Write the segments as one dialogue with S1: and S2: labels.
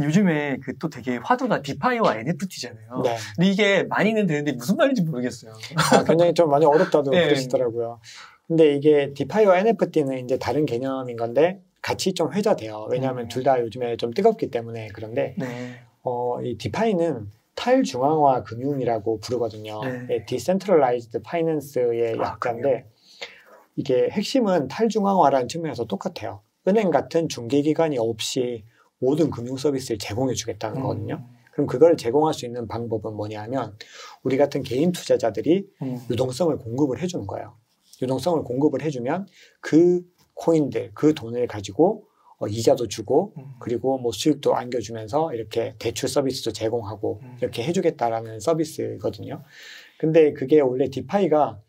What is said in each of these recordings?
S1: 요즘에 그 또 되게 화두가 디파이와 NFT잖아요.
S2: 네.
S1: 근데 이게 많이는 되는데 무슨 말인지 모르겠어요.
S2: 굉장히 좀 많이 어렵다도
S1: 네.
S2: 그러시더라고요. 근데 이게 디파이와 NFT는 이제 다른 개념인 건데 같이 좀 회자돼요. 왜냐하면 둘 다 요즘에 좀 뜨겁기 때문에. 그런데
S1: 네.
S2: 이 디파이는 탈중앙화 금융이라고 부르거든요.
S1: 네.
S2: Decentralized Finance의 약자인데 이게 핵심은 탈중앙화라는 측면에서 똑같아요. 은행 같은 중개기관이 없이 모든 금융 서비스를 제공해 주겠다는 거거든요. 그럼 그걸 제공할 수 있는 방법은 뭐냐면 우리 같은 개인 투자자들이 유동성을 공급을 해주는 거예요. 유동성을 공급을 해주면 그 코인들, 그 돈을 가지고 이자도 주고 그리고 뭐 수익도 안겨주면서 이렇게 대출 서비스도 제공하고 이렇게 해주겠다라는 서비스거든요. 근데 그게 원래 디파이가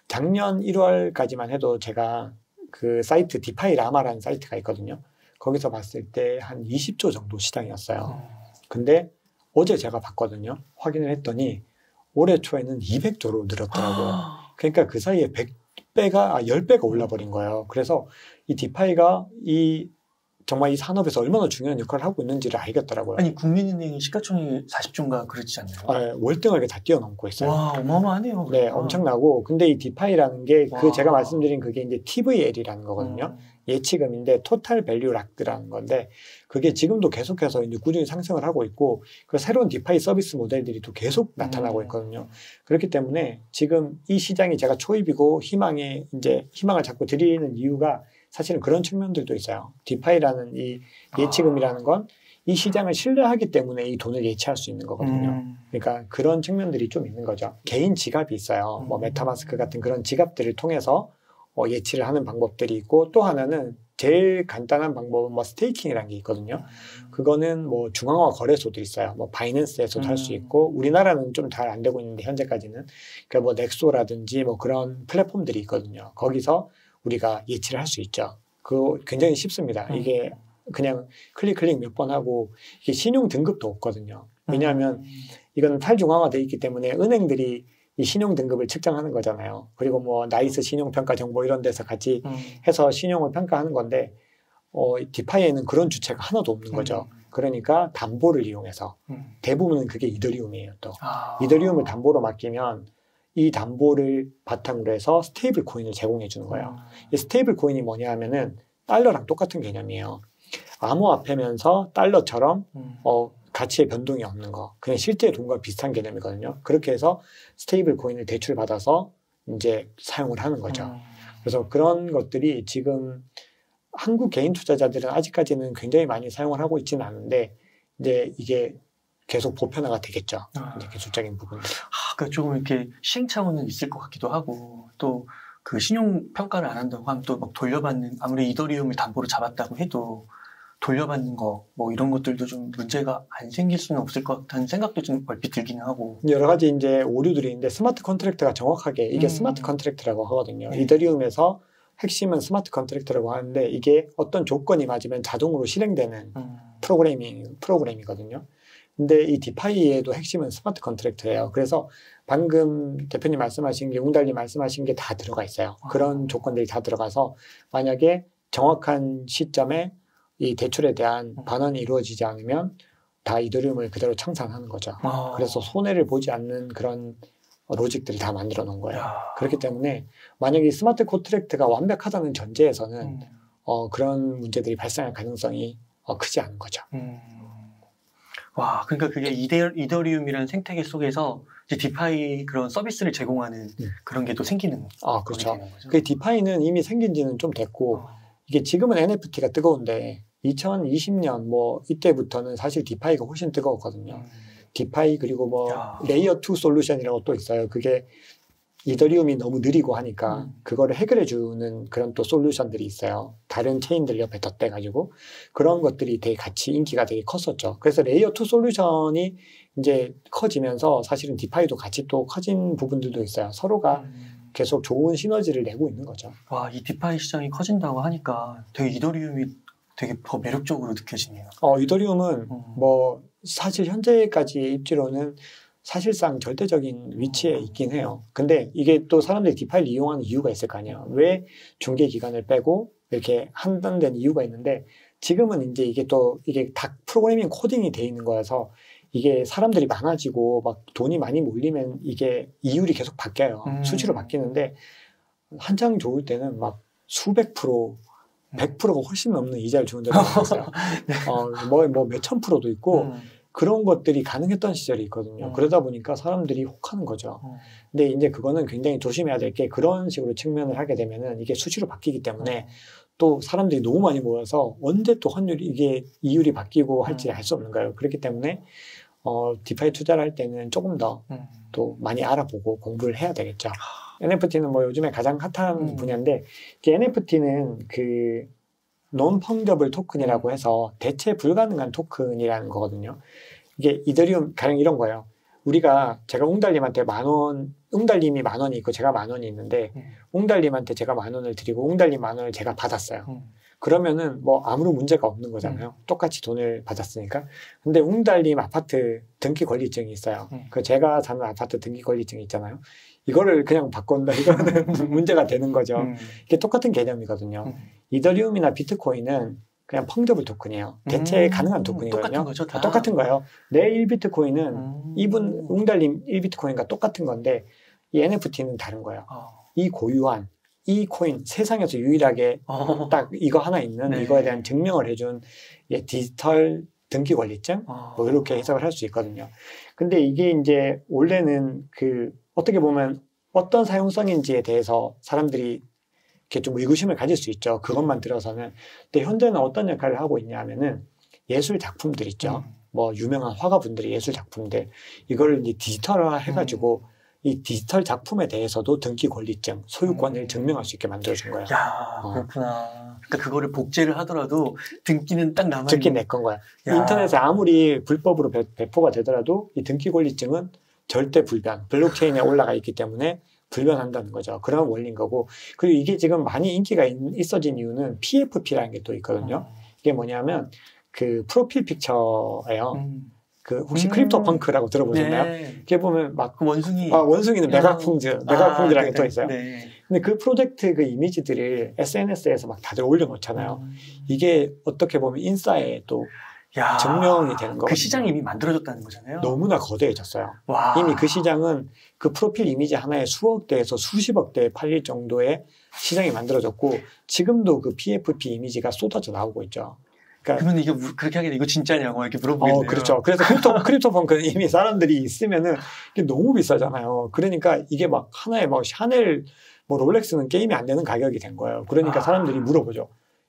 S2: 작년 1월까지만 해도 제가 그 사이트 디파이 라마라는 사이트가 있거든요. 거기서 봤을 때 한 20조 정도 시장이었어요. 근데 어제 제가 봤거든요. 확인을 했더니 올해 초에는 200조로 늘었더라고요. 그러니까 그 사이에 10배가 올라버린 거예요. 그래서 이 디파이가 정말 이 산업에서 얼마나 중요한 역할을 하고 있는지를 알겠더라고요.
S1: 아니 국민은행이 시가총액 40조인가 그렇지 않나요?
S2: 월등하게 다 뛰어넘고 있어요.
S1: 와, 어마어마하네요.
S2: 네, 엄청나고. 근데 이 디파이라는 게 제가 말씀드린 그게 이제 TVL이라는 거거든요. 예치금인데 토탈 밸류 락드라는 건데 그게 지금도 계속해서 이제 꾸준히 상승을 하고 있고 그 새로운 디파이 서비스 모델들이 또 계속 나타나고 있거든요. 그렇기 때문에 지금 이 시장이 제가 초입이고 희망을 자꾸 드리는 이유가 사실은 그런 측면들도 있어요. 디파이라는 이 예치금이라는 건 이 시장을 신뢰하기 때문에 이 돈을 예치할 수 있는 거거든요. 그러니까 그런 측면들이 좀 있는 거죠. 개인 지갑이 있어요. 뭐 메타마스크 같은 그런 지갑들을 통해서 예치를 하는 방법들이 있고 또 하나는 제일 간단한 방법은 뭐 스테이킹이라는 게 있거든요. 그거는 뭐 중앙화 거래소도 있어요. 뭐 바이낸스에서도 할 수 있고 우리나라는 좀 잘 안 되고 있는데 현재까지는 그러니까 뭐 넥소라든지 뭐 그런 플랫폼들이 있거든요. 거기서 우리가 예치를 할 수 있죠. 그거 굉장히 쉽습니다. 이게 그냥 클릭 몇 번 하고 이게 신용 등급도 없거든요. 왜냐하면 이건 탈중앙화되어 있기 때문에 은행들이 이 신용 등급을 측정하는 거잖아요. 그리고 뭐 나이스 신용평가 정보 이런 데서 같이 해서 신용을 평가하는 건데 디파이에는 그런 주체가 하나도 없는 거죠. 그러니까 담보를 이용해서 대부분은 그게 이더리움이에요. 또 이더리움을 담보로 맡기면 이 담보를 바탕으로 해서 스테이블 코인을 제공해 주는 거예요. 이 스테이블 코인이 뭐냐 하면은 달러랑 똑같은 개념이에요. 암호화폐면서 달러처럼 가치의 변동이 없는 거. 그냥 실제 돈과 비슷한 개념이거든요. 그렇게 해서 스테이블 코인을 대출받아서 이제 사용을 하는 거죠. 그래서 그런 것들이 지금 한국 개인 투자자들은 아직까지는 굉장히 많이 사용을 하고 있지는 않은데 이제 이게 계속 보편화가 되겠죠. 이제 기술적인 부분.
S1: 그러니까 조금 이렇게 시행착오는 있을 것 같기도 하고 또 그 신용 평가를 안 한다고 하면 또 막 돌려받는 아무리 이더리움을 담보로 잡았다고 해도 돌려받는 거 뭐 이런 것들도 좀 문제가 안 생길 수는 없을 것 같다는 생각도 좀 얼핏 들기는 하고
S2: 여러 가지 이제 오류들이 있는데 스마트 컨트랙트가 정확하게 이게 스마트 컨트랙트라고 하거든요. 이더리움에서 핵심은 스마트 컨트랙트라고 하는데 이게 어떤 조건이 맞으면 자동으로 실행되는 프로그램이거든요. 근데 이 디파이에도 핵심은 스마트 컨트랙트예요. 그래서 방금 대표님 말씀하신 게 웅달님 말씀하신 게 다 들어가 있어요. 그런 조건들이 다 들어가서 만약에 정확한 시점에 이 대출에 대한 반환이 이루어지지 않으면 다 이더리움을 그대로 청산하는 거죠. 그래서 손해를 보지 않는 그런 로직들을 다 만들어 놓은 거예요. 그렇기 때문에 만약에 스마트 컨트랙트가 완벽하다는 전제에서는 그런 문제들이 발생할 가능성이 크지 않은 거죠.
S1: 와, 그러니까 그게 이더리움이라는 생태계 속에서 이제 디파이 그런 서비스를 제공하는 그런 게 또 생기는
S2: 그렇죠. 그 디파이는 이미 생긴 지는 좀 됐고 이게 지금은 NFT가 뜨거운데 2020년 뭐 이때부터는 사실 디파이가 훨씬 뜨거웠거든요. 디파이 그리고 뭐 레이어 2 솔루션이라고 또 있어요. 그게 이더리움이 너무 느리고 하니까 그거를 해결해 주는 그런 또 솔루션들이 있어요. 다른 체인들 옆에 덧대가지고 그런 것들이 되게 같이 인기가 되게 컸었죠. 그래서 레이어 2 솔루션이 이제 커지면서 사실은 디파이도 같이 또 커진 부분들도 있어요. 서로가 계속 좋은 시너지를 내고 있는 거죠.
S1: 와, 이 디파이 시장이 커진다고 하니까 되게 이더리움이 되게 더 매력적으로 느껴지네요.
S2: 이더리움은 뭐 사실 현재까지의 입지로는 사실상 절대적인 위치에 있긴 해요. 근데 이게 또 사람들이 디파이를 이용하는 이유가 있을 거 아니에요. 왜 중개 기간을 빼고 이렇게 한단된 이유가 있는데 지금은 이제 이게 다 프로그래밍 코딩이 돼 있는 거여서 이게 사람들이 많아지고 막 돈이 많이 몰리면 이게 이율이 계속 바뀌어요. 수치로 바뀌는데 한창 좋을 때는 막 수백 프로, 100%가 훨씬 넘는 이자를 주는 데가 있어요.
S1: 네.
S2: 뭐 몇천 프로도 있고 그런 것들이 가능했던 시절이 있거든요. 그러다 보니까 사람들이 혹하는 거죠. 근데 이제 그거는 굉장히 조심해야 될 게 그런 식으로 측면을 하게 되면은 이게 수치로 바뀌기 때문에 또 사람들이 너무 많이 모여서 언제 또 환율이 이게 이율이 바뀌고 할지 알 수 없는 거예요. 그렇기 때문에 디파이 투자를 할 때는 조금 더 또 많이 알아보고 공부를 해야 되겠죠. NFT는 뭐 요즘에 가장 핫한 분야인데 NFT는 그 논-펑저블 토큰이라고 해서 대체 불가능한 토큰이라는 거거든요. 이게 이더리움 가령 이런 거예요. 제가 웅달님한테 10,000원, 웅달님이 10,000원이 있고 제가 10,000원이 있는데 웅달님한테 제가 10,000원을 드리고 웅달님 10,000원을 제가 받았어요. 그러면은 뭐 아무런 문제가 없는 거잖아요. 똑같이 돈을 받았으니까. 근데 웅달님 아파트 등기 권리증이 있어요. 그 제가 사는 아파트 등기 권리증이 있잖아요. 이거를 그냥 바꾼다. 이거는 문제가 되는 거죠. 이게 똑같은 개념이거든요. 이더리움이나 비트코인은 그냥 펑저블 토큰이에요. 대체 가능한 토큰이거든요.
S1: 똑같은 거죠, 다.
S2: 똑같은 거예요. 내 1비트코인은 이분 웅달님 1비트코인과 똑같은 건데 이 NFT는 다른 거예요. 이 고유한 이 코인 세상에서 유일하게 딱 이거 하나 있는
S1: 네.
S2: 이거에 대한 증명을 해준 디지털 등기 권리증 뭐 이렇게 해석을 할 수 있거든요. 근데 이게 이제 원래는 어떻게 보면 어떤 사용성인지에 대해서 사람들이 이렇게 좀 의구심을 가질 수 있죠. 그것만 들어서는. 근데 현재는 어떤 역할을 하고 있냐면은 예술 작품들 있죠. 뭐 유명한 화가분들의 예술 작품들 이거를 이제 디지털화 해가지고 이 디지털 작품에 대해서도 등기 권리증, 소유권을 증명할 수 있게 만들어준 거예요.
S1: 야, 그렇구나. 그러니까 그거를 복제를 하더라도 등기는 딱 남아있는.
S2: 등기 내 건 거야. 인터넷에 아무리 불법으로 배포가 되더라도 이 등기 권리증은 절대 불변, 블록체인에 올라가 있기 때문에 불변한다는 거죠. 그런 원리인 거고. 그리고 이게 지금 많이 인기가 있어진 이유는 PFP라는 게 또 있거든요. 이게 뭐냐면 그 프로필 픽처예요. 혹시 크립토 펑크라고 들어보셨나요?
S1: 네.
S2: 이게 보면 막
S1: 그 원숭이.
S2: 원숭이는 메가풍즈라는 게 또 있어요.
S1: 네.
S2: 근데 그 프로젝트 그 이미지들을 SNS에서 막 다들 올려놓잖아요. 이게 어떻게 보면 인싸의 또 증명이 되는 거거든요.
S1: 그 시장이 이미 만들어졌다는 거잖아요.
S2: 너무나 거대해졌어요.
S1: 와.
S2: 이미 그 시장은 그 프로필 이미지 하나에 수억 대에서 수십억 대에 팔릴 정도의 시장이 만들어졌고 지금도 그 PFP 이미지가 쏟아져 나오고 있죠.
S1: 그러면 이게 그렇게 하게 돼 이거 진짜냐고 이렇게 물어보겠네요.
S2: 그렇죠. 그래서 크립토 펑크는 이미 사람들이 있으면은 이게 너무 비싸잖아요. 그러니까 이게 막 하나에 막 샤넬, 뭐 롤렉스는 게임이 안 되는 가격이 된 거예요. 그러니까 사람들이 물어보죠.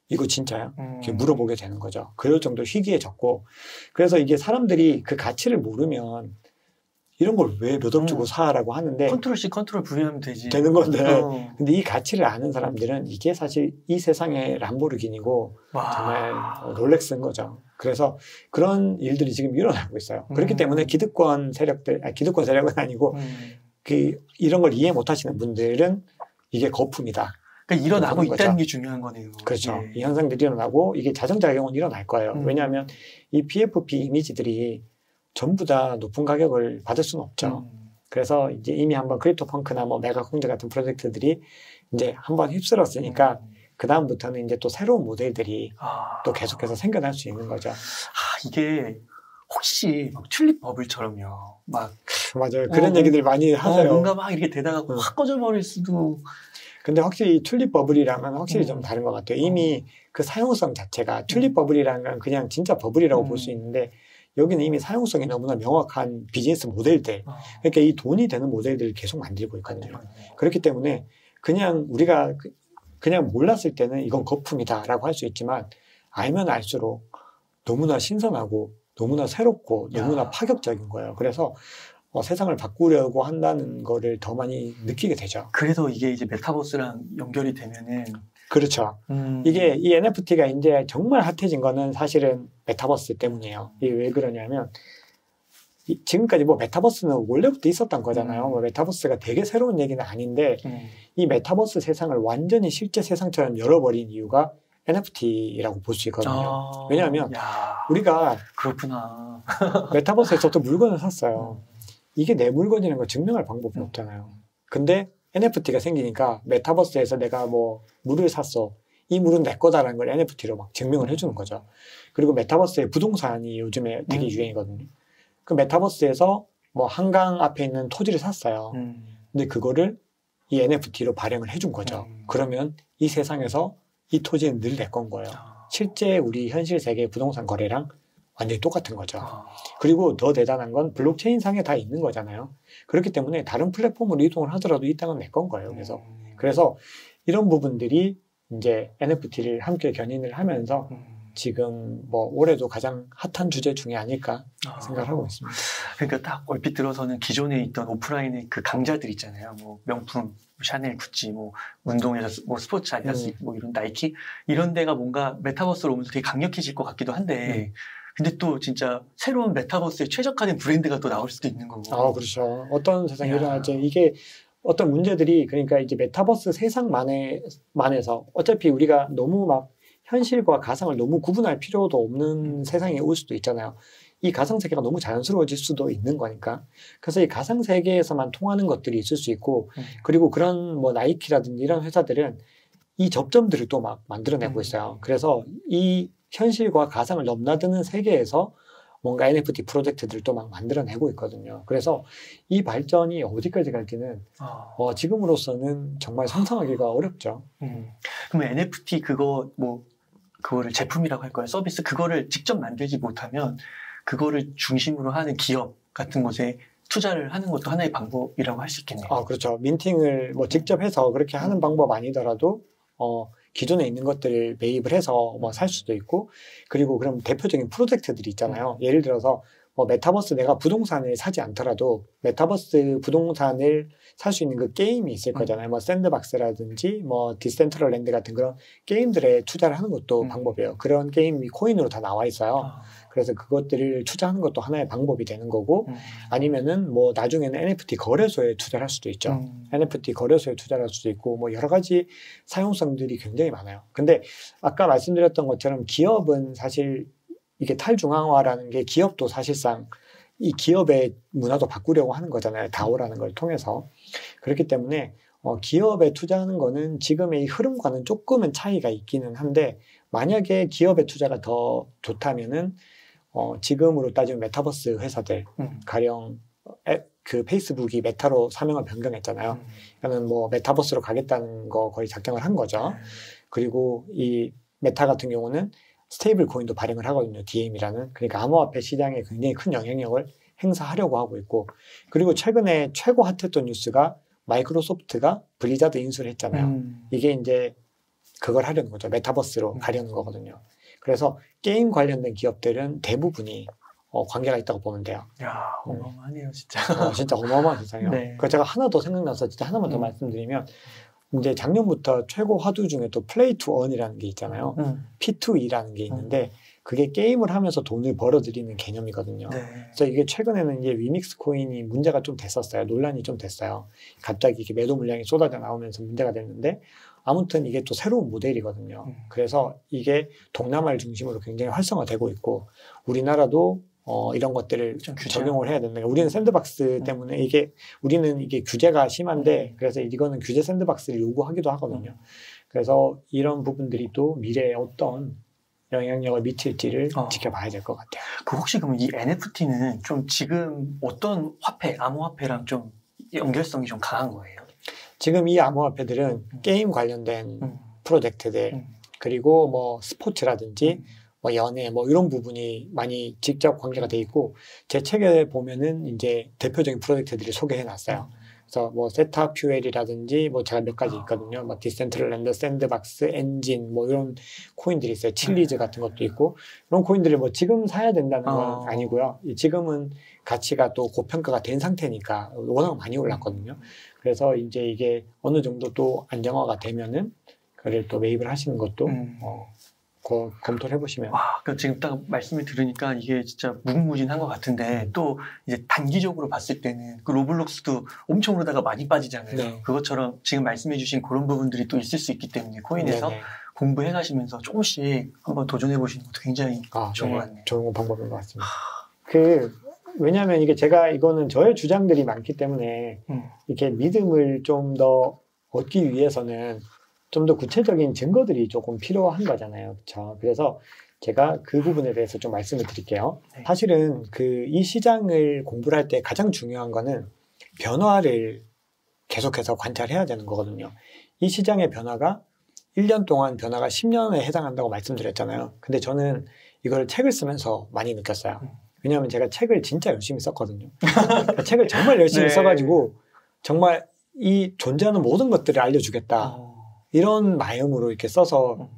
S2: 이거 진짜야? 이렇게 물어보게 되는 거죠. 그럴 정도로 희귀해졌고. 그래서 이게 사람들이 그 가치를 모르면 이런 걸 왜 몇 억 주고 사라고 하는데
S1: 컨트롤 C, 컨트롤 V 하면 되지.
S2: 되는 건데 근데 이 가치를 아는 사람들은 이게 사실 이 세상의 람보르기니고 정말 롤렉스인 거죠. 그래서 그런 일들이 지금 일어나고 있어요. 그렇기 때문에 기득권 세력은 아니고 이런 걸 이해 못 하시는 분들은 이게 거품이다.
S1: 그러니까 일어나고 있다는 게 중요한 거네요.
S2: 그렇죠. 이 현상들이 일어나고 이게 자정작용은 일어날 거예요. 왜냐하면 이 PFP 이미지들이 전부 다 높은 가격을 받을 수는 없죠. 그래서 이제 이미 한번 크립토 펑크나 뭐 메가콩즈 같은 프로젝트들이 이제 한번 휩쓸었으니까 그 다음부터는 이제 또 새로운 모델들이 또 계속해서 생겨날 수 있는 거죠.
S1: 이게 혹시 막 튤립 버블처럼요. 막
S2: 맞아요. 그런 얘기들 많이 하세요.
S1: 뭔가 막 이렇게 되다가 확 꺼져버릴 수도.
S2: 근데 확실히 튤립 버블이랑은 확실히 좀 다른 것 같아요. 이미 그 사용성 자체가 튤립 버블이라는 건 그냥 진짜 버블이라고 볼 수 있는데 여기는 이미 사용성이 너무나 명확한 비즈니스 모델들, 그러니까 이 돈이 되는 모델들을 계속 만들고 있거든요. 그렇기 때문에 그냥 우리가 그냥 몰랐을 때는 이건 거품이다라고 할 수 있지만 알면 알수록 너무나 신선하고 너무나 새롭고 너무나 파격적인 거예요. 그래서 세상을 바꾸려고 한다는 거를 더 많이 느끼게 되죠.
S1: 그래서 이게 이제 메타버스랑 연결이 되면은
S2: 그렇죠. 이게 이 NFT가 이제 정말 핫해진 거는 사실은 메타버스 때문이에요. 이게 왜 그러냐면 지금까지 뭐 메타버스는 원래부터 있었던 거잖아요. 뭐 메타버스가 되게 새로운 얘기는 아닌데 이 메타버스 세상을 완전히 실제 세상처럼 열어버린 이유가 NFT라고 볼 수 있거든요. 왜냐하면 우리가
S1: 그렇구나.
S2: 메타버스에서 또 물건을 샀어요. 이게 내 물건이라는 걸 증명할 방법이 없잖아요. 근데 NFT가 생기니까 메타버스에서 내가 뭐 물을 샀어. 이 물은 내 거다라는 걸 NFT로 막 증명을 해주는 거죠. 그리고 메타버스의 부동산이 요즘에 되게 유행이거든요. 그 메타버스에서 뭐 한강 앞에 있는 토지를 샀어요. 근데 그거를 이 NFT로 발행을 해준 거죠. 그러면 이 세상에서 이 토지는 늘 내 건 거예요. 실제 우리 현실 세계의 부동산 거래랑 완전히 똑같은 거죠. 그리고 더 대단한 건 블록체인 상에 다 있는 거잖아요. 그렇기 때문에 다른 플랫폼으로 이동을 하더라도 이 땅은 내 건 거예요. 그래서 이런 부분들이 이제 NFT를 함께 견인을 하면서 지금 뭐 올해도 가장 핫한 주제 중에 아닐까 생각을 하고 있습니다.
S1: 그러니까 딱 얼핏 들어서는 기존에 있던 오프라인의 그 강자들 있잖아요. 뭐 명품, 샤넬, 구찌, 뭐 운동에서 뭐 스포츠 아디다스, 뭐 이런 나이키 이런 데가 뭔가 메타버스로 오면서 되게 강력해질 것 같기도 한데 근데 또 진짜 새로운 메타버스에 최적화된 브랜드가 또 나올 수도 있는 거고.
S2: 그렇죠. 어떤 세상이 일어날지 이게 어떤 문제들이 그러니까 이제 메타버스 세상만에서 어차피 우리가 너무 막 현실과 가상을 너무 구분할 필요도 없는 세상이 올 수도 있잖아요. 이 가상세계가 너무 자연스러워질 수도 있는 거니까. 그래서 이 가상세계에서만 통하는 것들이 있을 수 있고, 그리고 그런 뭐 나이키라든지 이런 회사들은 이 접점들을 또 막 만들어내고 있어요. 그래서 이 현실과 가상을 넘나드는 세계에서 뭔가 NFT 프로젝트들을 또 막 만들어내고 있거든요. 그래서 이 발전이 어디까지 갈지는 지금으로서는 정말 상상하기가 어렵죠.
S1: 그러면 NFT 그거를 제품이라고 할 거예요. 서비스 그거를 직접 만들지 못하면 그거를 중심으로 하는 기업 같은 곳에 투자를 하는 것도 하나의 방법이라고 할 수 있겠네요.
S2: 그렇죠. 민팅을 뭐 직접 해서 그렇게 하는 방법 아니더라도 기존에 있는 것들을 매입을 해서 뭐 살 수도 있고, 그리고 그럼 대표적인 프로젝트들이 있잖아요. 예를 들어서 뭐 메타버스 내가 부동산을 사지 않더라도 메타버스 부동산을 살 수 있는 그 게임이 있을 거잖아요. 뭐 샌드박스라든지 뭐 디센트럴랜드 같은 그런 게임들에 투자를 하는 것도 방법이에요. 그런 게임이 코인으로 다 나와 있어요. 그래서 그것들을 투자하는 것도 하나의 방법이 되는 거고, 아니면은 뭐 나중에는 NFT 거래소에 투자를 할 수도 있죠. NFT 거래소에 투자를 할 수도 있고, 뭐 여러 가지 사용성들이 굉장히 많아요. 근데 아까 말씀드렸던 것처럼 기업은 사실 이게 탈중앙화라는 게 기업도 사실상 이 기업의 문화도 바꾸려고 하는 거잖아요. 다오라는 걸 통해서. 그렇기 때문에 기업에 투자하는 거는 지금의 이 흐름과는 조금은 차이가 있기는 한데, 만약에 기업의 투자가 더 좋다면은 지금으로 따지면 메타버스 회사들, 가령 그 페이스북이 메타로 사명을 변경했잖아요. 그러니까 뭐 메타버스로 가겠다는 거 거의 작정을 한 거죠. 그리고 이 메타 같은 경우는 스테이블 코인도 발행을 하거든요. DM이라는. 그러니까 암호화폐 시장에 굉장히 큰 영향력을 행사하려고 하고 있고, 그리고 최근에 최고 핫했던 뉴스가 마이크로소프트가 블리자드 인수를 했잖아요. 이게 이제 그걸 하려는 거죠. 메타버스로 가려는 거거든요. 그래서 게임 관련된 기업들은 대부분이 관계가 있다고 보면 돼요.
S1: 야, 어마어마하네요, 진짜.
S2: 진짜 어마어마한 세상이에요.
S1: 네.
S2: 제가 하나 더 생각나서 진짜 하나만 더 말씀드리면, 이제 작년부터 최고 화두 중에 또 플레이 투 언이라는 게 있잖아요. P2E라는 게 있는데 그게 게임을 하면서 돈을 벌어들이는 개념이거든요.
S1: 네.
S2: 그래서 이게 최근에는 이제 위믹스 코인이 문제가 좀 됐었어요. 논란이 좀 됐어요. 갑자기 이렇게 매도 물량이 쏟아져 나오면서 문제가 됐는데, 아무튼 이게 또 새로운 모델이거든요. 그래서 이게 동남아를 중심으로 굉장히 활성화되고 있고, 우리나라도 이런 것들을 적용을 해야 된다. 우리는 샌드박스 때문에 우리는 이게 규제가 심한데, 그래서 이거는 규제 샌드박스를 요구하기도 하거든요. 그래서 이런 부분들이 또 미래에 어떤 영향력을 미칠지를 지켜봐야 될 것 같아요.
S1: 혹시 그럼 이 NFT는 좀 지금 어떤 암호화폐랑 좀 연결성이 좀 강한 거예요?
S2: 지금 이 암호화폐들은 게임 관련된 프로젝트들, 그리고 뭐 스포츠라든지 뭐 연애 뭐 이런 부분이 많이 직접 관계가 돼 있고, 제 책에 보면은 이제 대표적인 프로젝트들을 소개해 놨어요. 그래서 뭐 세타 퓨엘이라든지 뭐 제가 몇 가지 있거든요. 뭐 디센트럴랜드, 샌드박스, 엔진 뭐 이런 코인들이 있어요. 칠리즈 같은 것도 있고, 이런 코인들을 뭐 지금 사야 된다는 건 아니고요. 지금은 가치가 또 고평가가 된 상태니까 워낙 많이 올랐거든요. 그래서 이제 이게 어느 정도 또 안정화가 되면은 그걸 또 매입을 하시는 것도 검토를 해보시면.
S1: 그러니까 지금 딱 말씀을 들으니까 이게 진짜 무궁무진한 것 같은데, 또 이제 단기적으로 봤을 때는 그 로블록스도 엄청 오르다가 많이 빠지잖아요.
S2: 네.
S1: 그것처럼 지금 말씀해주신 그런 부분들이 또 있을 수 있기 때문에 코인에서 공부해 가시면서 조금씩 한번 도전해 보시는 것도 굉장히 좋은 것 같네요.
S2: 좋은 방법인 것 같습니다. 왜냐하면 이거는 저의 주장들이 많기 때문에 이렇게 믿음을 좀 더 얻기 위해서는 좀 더 구체적인 증거들이 조금 필요한 거잖아요. 그렇죠? 그래서 제가 그 부분에 대해서 좀 말씀을 드릴게요.
S1: 네.
S2: 사실은 이 시장을 공부를 할 때 가장 중요한 거는 변화를 계속해서 관찰해야 되는 거거든요. 이 시장의 변화가 1년 동안 변화가 10년에 해당한다고 말씀드렸잖아요. 근데 저는 이걸 책을 쓰면서 많이 느꼈어요. 왜냐하면 제가 책을 진짜 열심히 썼거든요. 그러니까 책을 정말 열심히
S1: 네.
S2: 써가지고 정말 이 존재하는 모든 것들을 알려주겠다. 이런 마음으로 이렇게 써서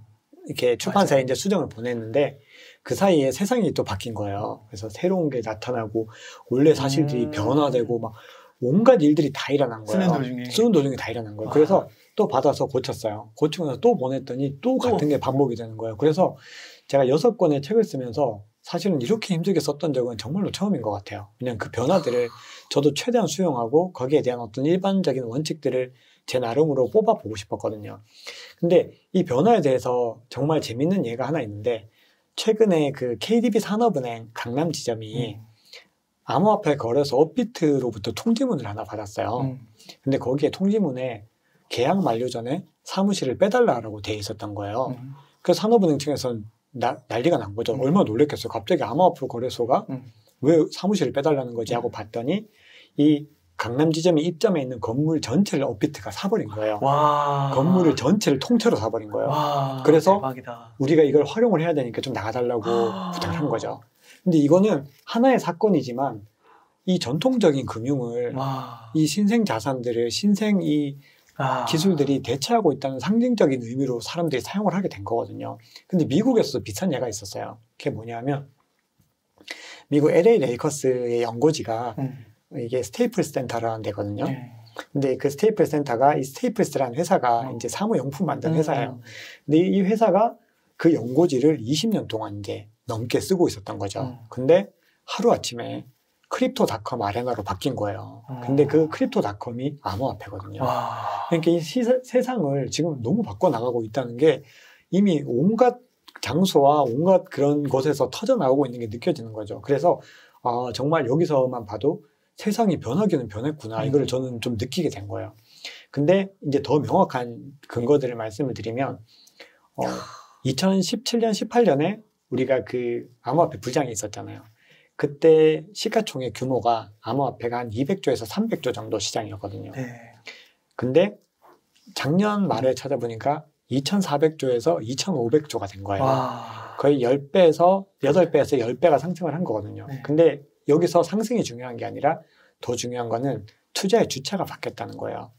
S2: 이렇게 출판사에
S1: 맞아요.
S2: 이제 수정을 보냈는데 그 사이에 세상이 또 바뀐 거예요. 그래서 새로운 게 나타나고 원래 사실들이 변화되고 막 온갖 일들이 다 일어난 거예요. 쓰는 도중에 다 일어난 거예요. 그래서 또 받아서 고쳤어요. 고치고 나서 또 보냈더니 또 같은 게 반복이 되는 거예요. 그래서 제가 6권의 책을 쓰면서 사실은 이렇게 힘들게 썼던 적은 정말로 처음인 것 같아요. 그냥 그 변화들을 저도 최대한 수용하고 거기에 대한 어떤 일반적인 원칙들을 제 나름으로 뽑아보고 싶었거든요. 근데 이 변화에 대해서 정말 재밌는 예가 하나 있는데 최근에 그 KDB 산업은행 강남 지점이 암호화폐 거래소 업비트로부터 통지문을 하나 받았어요. 근데 거기에 통지문에 계약 만료 전에 사무실을 빼달라고 돼 있었던 거예요. 그래서 산업은행 측에서는 난리가 난 거죠. 얼마나 놀랬겠어요. 갑자기 암호화폐 거래소가 왜 사무실을 빼달라는 거지 하고 봤더니 이 강남 지점에 입점해 있는 건물 전체를 업비트가 사버린 거예요.
S1: 와.
S2: 건물을 전체를 통째로 사버린 거예요.
S1: 와,
S2: 그래서
S1: 대박이다.
S2: 우리가 이걸 활용을 해야 되니까 좀 나가달라고 부탁을 한 거죠. 근데 이거는 하나의 사건이지만 이 전통적인 금융을 이 신생 자산들을 신생 이 기술들이 대체하고 있다는 상징적인 의미로 사람들이 사용을 하게 된 거거든요. 근데 미국에서도 비슷한 예가 있었어요. 그게 뭐냐면 미국 LA 레이커스의 연고지가 이게 스테이플스 센터라는 데거든요. 근데 그 스테이플스 센터가 이 스테이플스라는 회사가 이제 사무용품 만드는 회사예요. 근데 이 회사가 그 연고지를 20년 동안 이제 넘게 쓰고 있었던 거죠. 근데 하루아침에 크립토닷컴 아레나로 바뀐 거예요. 근데 그 크립토닷컴이 암호화폐거든요. 그러니까 이 세상을 지금 너무 바꿔나가고 있다는 게 이미 온갖 장소와 온갖 그런 곳에서 터져나오고 있는 게 느껴지는 거죠. 그래서 정말 여기서만 봐도 세상이 변하기는 변했구나. 이걸 저는 좀 느끼게 된 거예요. 근데 이제 더 명확한 근거들을 말씀을 드리면 2017년, 18년에 우리가 그 암호화폐 부장이 있었잖아요. 그때 시가총액 규모가 암호화폐가 한 200조에서 300조 정도 시장이었거든요. 근데 작년 말에 찾아보니까 2,400조에서 2,500조가 된 거예요. 거의 10배에서 8배에서 10배가 상승을 한 거거든요. 근데 여기서 상승이 중요한 게 아니라 더 중요한 거는 투자의 주체가 바뀌었다는 거예요.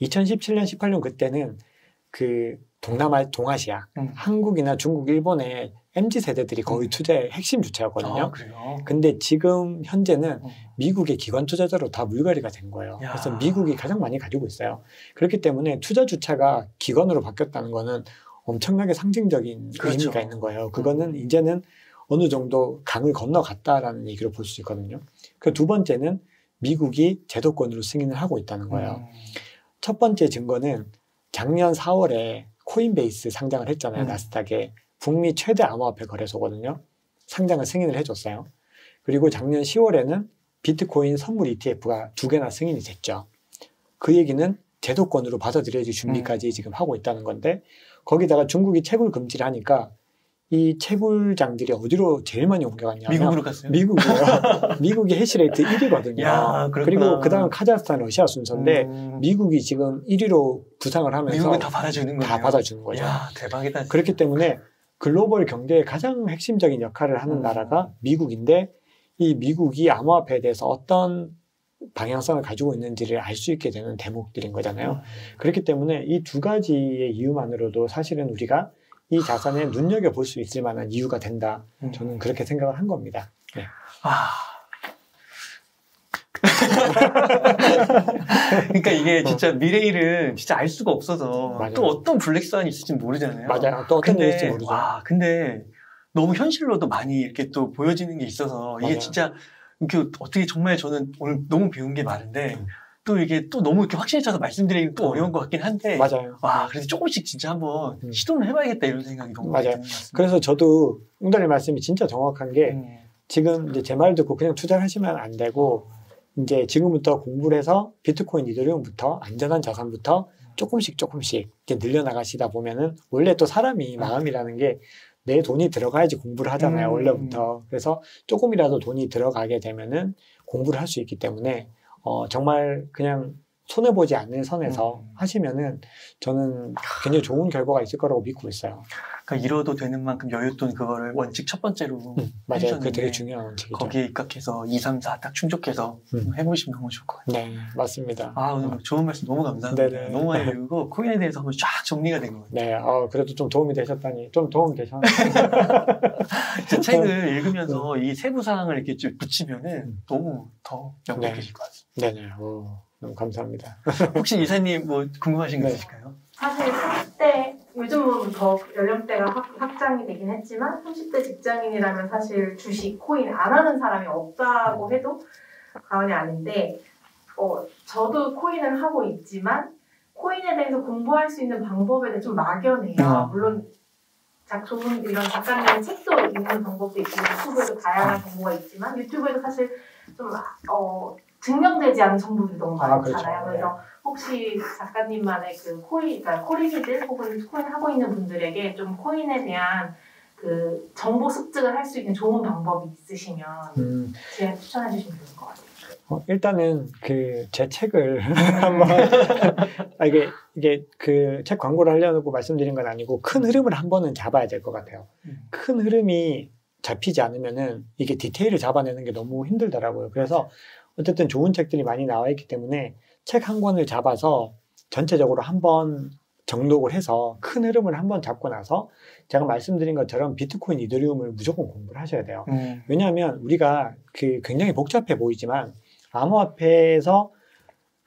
S2: 2017년, 18년 그때는 그 동아시아, 한국이나 중국, 일본의 MZ세대들이 거의 투자의 핵심 주체였거든요. 근데 지금 현재는 미국의 기관 투자자로 다 물갈이가 된 거예요. 그래서 미국이 가장 많이 가지고 있어요. 그렇기 때문에 투자 주체가 기관으로 바뀌었다는 거는 엄청나게 상징적인 의미가 있는 거예요. 그거는 이제는 어느 정도 강을 건너갔다라는 얘기로 볼 수 있거든요. 그 두 번째는 미국이 제도권으로 승인을 하고 있다는 거예요. 첫 번째 증거는 작년 4월에 코인베이스 상장을 했잖아요. 나스닥에. 북미 최대 암호화폐 거래소거든요. 상장을 승인을 해줬어요. 그리고 작년 10월에는 비트코인 선물 ETF가 2개나 승인이 됐죠. 그 얘기는 제도권으로 받아들여질 준비까지 지금 하고 있다는 건데 거기다가 중국이 채굴 금지를 하니까 이 채굴장들이 어디로 제일 많이 옮겨갔냐면
S1: 미국으로 갔어요?
S2: 미국이에요. 미국이 해시레이트 1위거든요. 그리고 그 다음 카자흐스탄, 러시아 순서인데 미국이 지금 1위로 부상을 하면서
S1: 미국은 다 받아주는 거예요.
S2: 다 받아주는 거죠.
S1: 야, 대박이다. 진짜.
S2: 그렇기 때문에 글로벌 경제의 가장 핵심적인 역할을 하는 나라가 미국인데 이 미국이 암호화폐에 대해서 어떤 방향성을 가지고 있는지를 알 수 있게 되는 대목들인 거잖아요. 그렇기 때문에 이 두 가지의 이유만으로도 사실은 우리가 이 자산에 눈여겨볼 수 있을 만한 이유가 된다. 저는 그렇게 생각을 한 겁니다. 네.
S1: 그러니까 이게 진짜 미래일은 진짜 알 수가 없어서
S2: 맞아요.
S1: 또 어떤 블랙스완이 있을지 모르잖아요.
S2: 맞아요. 또 어떤 일이 있을지 모르죠.
S1: 근데 너무 현실로도 많이 이렇게 또 보여지는 게 있어서 이게
S2: 맞아요.
S1: 진짜 이렇게 어떻게 정말 저는 오늘 너무 배운 게 많은데 또 이게 또 너무 이렇게 확신에 차서 말씀드리기 또 어려운 것 같긴 한데
S2: 맞아요.
S1: 그래서 조금씩 진짜 한번 시도를 해봐야겠다 이런 생각이 너무
S2: 맞아요.
S1: 많이 드는 것 같습니다.
S2: 그래서 저도 웅달님 말씀이 진짜 정확한 게 지금 이제 제 말 듣고 그냥 투자를 하시면 안 되고 이제 지금부터 공부를 해서 비트코인, 이더리움부터 안전한 자산부터 조금씩 이렇게 늘려나가시다 보면은 원래 또 사람이 마음이라는 게 내 돈이 들어가야지 공부를 하잖아요. 원래부터. 그래서 조금이라도 돈이 들어가게 되면은 공부를 할 수 있기 때문에 정말 그냥 손해보지 않는 선에서 하시면은 저는 굉장히 좋은 결과가 있을 거라고 믿고 있어요.
S1: 그러니까 잃어도 되는 만큼 여윳돈 그거를 원칙 첫 번째로
S2: 맞아요. 그게 되게 중요한 원칙이죠.
S1: 거기에 입각해서 2, 3, 4 딱 충족해서 해보시면 너무 좋을 것 같아요.
S2: 네, 맞습니다.
S1: 오늘 좋은 말씀 너무 감사합니다.
S2: 네네.
S1: 너무 많이 배우고 코인에 대해서 한번 쫙 정리가 된 것 같아요.
S2: 네, 그래도 좀 도움이 되셨다니. 좀 도움이 되셨나요?
S1: 책을 읽으면서 이 세부 사항을 이렇게 좀 붙이면은 너무 더 명확해질 것 같습니다.
S2: 네네. 너무 감사합니다.
S1: 혹시 이사님 뭐 궁금하신 거 있으실까요?
S3: 사실 30대, 요즘은 더 연령대가 확장이 되긴 했지만 30대 직장인이라면 사실 주식, 코인 안 하는 사람이 없다고 해도 과언이 아닌데 저도 코인을 하고 있지만 코인에 대해서 공부할 수 있는 방법에 대해 좀 막연해요. 물론 좋은 이런 작가님의 책도 읽는 방법도 있고 유튜브에도 다양한 정보가 있지만 유튜브에도 사실 좀 증명되지 않은 정보들이 너무 많잖아요.
S2: 그렇죠.
S3: 그래서 혹시 작가님만의 그 그러니까 코리기들 혹은 코인 하고 있는 분들에게 좀 코인에 대한 그 정보 습득을 할 수 있는 좋은 방법이 있으시면 제가 추천해 주시면 좋을 것 같아요.
S2: 일단은 제 책을 한번 이게 그 책 광고를 하려고 말씀드린 건 아니고 큰 흐름을 한 번은 잡아야 될 것 같아요. 큰 흐름이 잡히지 않으면은 이게 디테일을 잡아내는 게 너무 힘들더라고요. 그래서 어쨌든 좋은 책들이 많이 나와 있기 때문에 책 한 권을 잡아서 전체적으로 한번 정독을 해서 큰 흐름을 한번 잡고 나서 제가 말씀드린 것처럼 비트코인, 이더리움을 무조건 공부를 하셔야 돼요. 왜냐하면 우리가 굉장히 복잡해 보이지만 암호화폐에서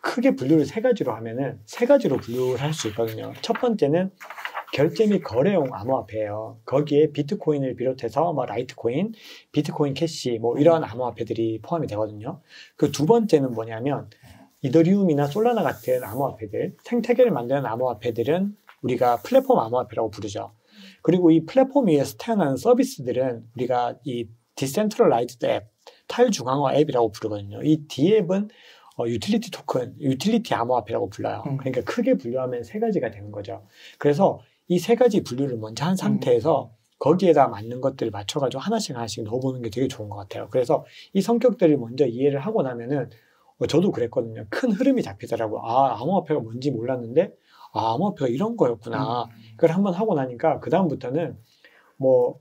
S2: 크게 분류를 세 가지로 하면은 세 가지로 분류를 할 수 있거든요. 첫 번째는 결제 및 거래용 암호화폐예요. 거기에 비트코인을 비롯해서 라이트코인, 비트코인 캐시 이런 암호화폐들이 포함이 되거든요. 그 두 번째는 뭐냐면 이더리움이나 솔라나 같은 암호화폐들, 생태계를 만드는 암호화폐들은 우리가 플랫폼 암호화폐라고 부르죠. 그리고 이 플랫폼 위에서 태어나는 서비스들은 우리가 이 디센트럴라이즈드 앱, 탈중앙화 앱이라고 부르거든요. 이 D앱은 유틸리티 토큰, 유틸리티 암호화폐라고 불러요. 그러니까 크게 분류하면 세 가지가 되는 거죠. 그래서 이 세 가지 분류를 먼저 한 상태에서 거기에다 맞는 것들을 맞춰가지고 하나씩 넣어보는 게 되게 좋은 것 같아요. 그래서 이 성격들을 먼저 이해를 하고 나면은 저도 그랬거든요. 큰 흐름이 잡히더라고요. 암호화폐가 뭔지 몰랐는데 암호화폐가 이런 거였구나. 그걸 한번 하고 나니까 그 다음부터는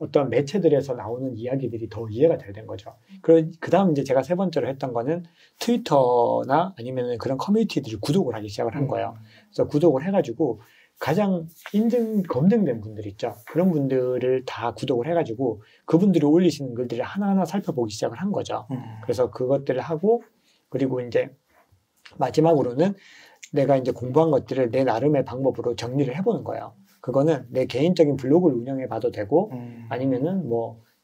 S2: 어떤 매체들에서 나오는 이야기들이 더 이해가 잘 된 거죠. 그 다음 이제 제가 세 번째로 했던 거는 트위터나 아니면 그런 커뮤니티들을 구독을 하기 시작을 한 거예요. 그래서 구독을 해가지고 가장 검증된 분들 있죠. 그런 분들을 다 구독을 해가지고 그분들이 올리시는 글들을 하나하나 살펴보기 시작을 한 거죠. 그래서 그것들을 하고 그리고 이제 마지막으로는 내가 이제 공부한 것들을 내 나름의 방법으로 정리를 해보는 거예요. 그거는 내 개인적인 블로그를 운영해 봐도 되고 아니면은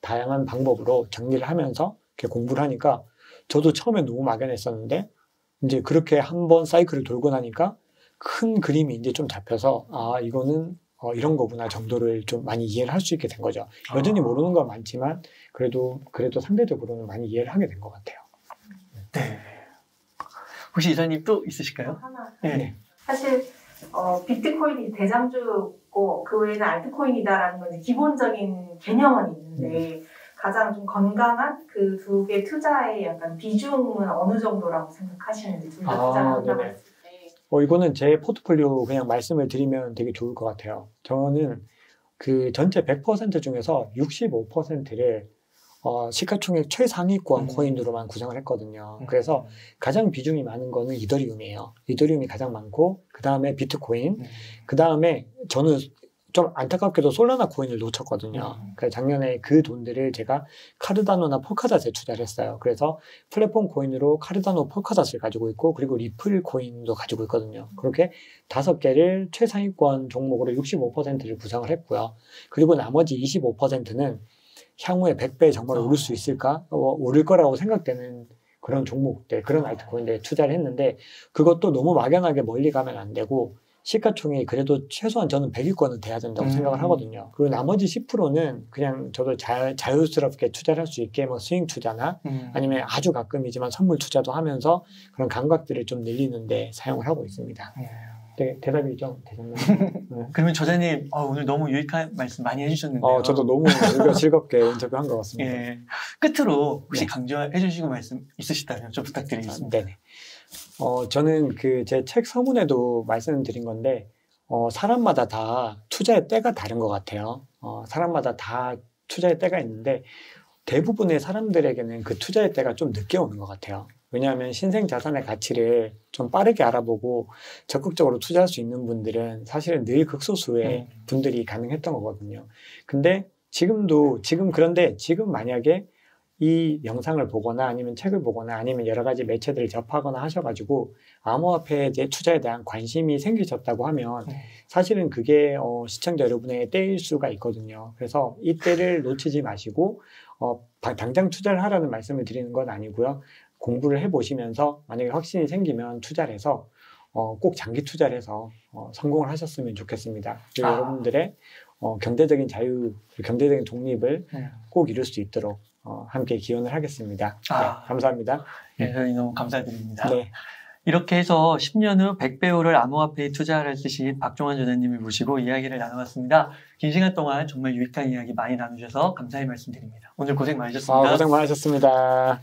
S2: 다양한 방법으로 정리를 하면서 이렇게 공부를 하니까 저도 처음에 너무 막연했었는데 이제 그렇게 한번 사이클을 돌고 나니까 큰 그림이 이제 좀 잡혀서 이거는 이런 거구나 정도를 좀 많이 이해를 할 수 있게 된 거죠. 여전히 모르는 건 많지만 그래도 상대적으로는 많이 이해를 하게 된 것 같아요.
S1: 네. 혹시 이사님 또 있으실까요?
S3: 하나.
S1: 네.
S3: 사실 비트코인이 대장주고 그 외에는 알트코인이다라는 건 이제 기본적인 개념은 있는데 가장 좀 건강한 그 두 개 투자의 약간 비중은 어느 정도라고 생각하시는지 둘 다 투자를 한다고 했을 때.
S2: 이거는 제 포트폴리오 그냥 말씀을 드리면 되게 좋을 것 같아요. 저는 그 전체 100% 중에서 65%를 시가총액 최상위권 코인으로만 구성을 했거든요. 그래서 가장 비중이 많은 거는 이더리움이에요. 이더리움이 가장 많고 그 다음에 비트코인, 그 다음에 저는 좀 안타깝게도 솔라나 코인을 놓쳤거든요. 그래서 작년에 그 돈들을 제가 카르다노나 폴카닷에 투자를 했어요. 그래서 플랫폼 코인으로 카르다노, 폴카닷을 가지고 있고 그리고 리플 코인도 가지고 있거든요. 그렇게 5개를 최상위권 종목으로 65%를 구성을 했고요. 그리고 나머지 25%는 향후에 100배 정말 오를 수 있을까? 오를 거라고 생각되는 그런 종목들, 그런 알트코인들에 투자를 했는데 그것도 너무 막연하게 멀리 가면 안 되고 시가총액이 그래도 최소한 저는 100위권은 돼야 된다고 생각을 하거든요. 그리고 나머지 10%는 그냥 저도 자유스럽게 투자를 할 수 있게 스윙 투자나 아니면 아주 가끔이지만 선물 투자도 하면서 그런 감각들을 좀 늘리는 데 사용을 하고 있습니다. 네, 대답이 좀 되셨나요? 네.
S1: 그러면 저자님 오늘 너무 유익한 말씀 많이 해주셨는데요.
S2: 저도 너무 즐겁게 인터뷰한 것 같습니다.
S1: 예. 끝으로 혹시
S2: 네.
S1: 강조해 주시고 말씀 있으시다면 좀 부탁드리겠습니다.
S2: 네네. 저는 그 제 책 서문에도 말씀드린 건데, 사람마다 다 투자의 때가 다른 것 같아요. 사람마다 다 투자의 때가 있는데, 대부분의 사람들에게는 그 투자의 때가 좀 늦게 오는 것 같아요. 왜냐하면 신생 자산의 가치를 좀 빠르게 알아보고 적극적으로 투자할 수 있는 분들은 사실은 늘 극소수의 분들이 가능했던 거거든요. 근데 그런데 지금 만약에 이 영상을 보거나 아니면 책을 보거나 아니면 여러 가지 매체들을 접하거나 하셔가지고 암호화폐 투자에 대한 관심이 생기셨다고 하면 사실은 그게 시청자 여러분의 때일 수가 있거든요. 그래서 이 때를 놓치지 마시고 당장 투자를 하라는 말씀을 드리는 건 아니고요. 공부를 해보시면서 만약에 확신이 생기면 투자를 해서 꼭 장기 투자를 해서 성공을 하셨으면 좋겠습니다. 그리고 여러분들의 경제적인 자유, 경제적인 독립을 꼭 이룰 수 있도록 함께 기원을 하겠습니다. 네, 감사합니다.
S1: 네, 저희 너무 감사드립니다.
S2: 네.
S1: 이렇게 해서 10년 후 100배우를 암호화폐에 투자를 쓰신 박종환 저자님을 모시고 이야기를 나눠봤습니다. 긴 시간 동안 정말 유익한 이야기 많이 나누셔서 감사의 말씀드립니다. 오늘 고생 많으셨습니다.
S2: 고생 많으셨습니다.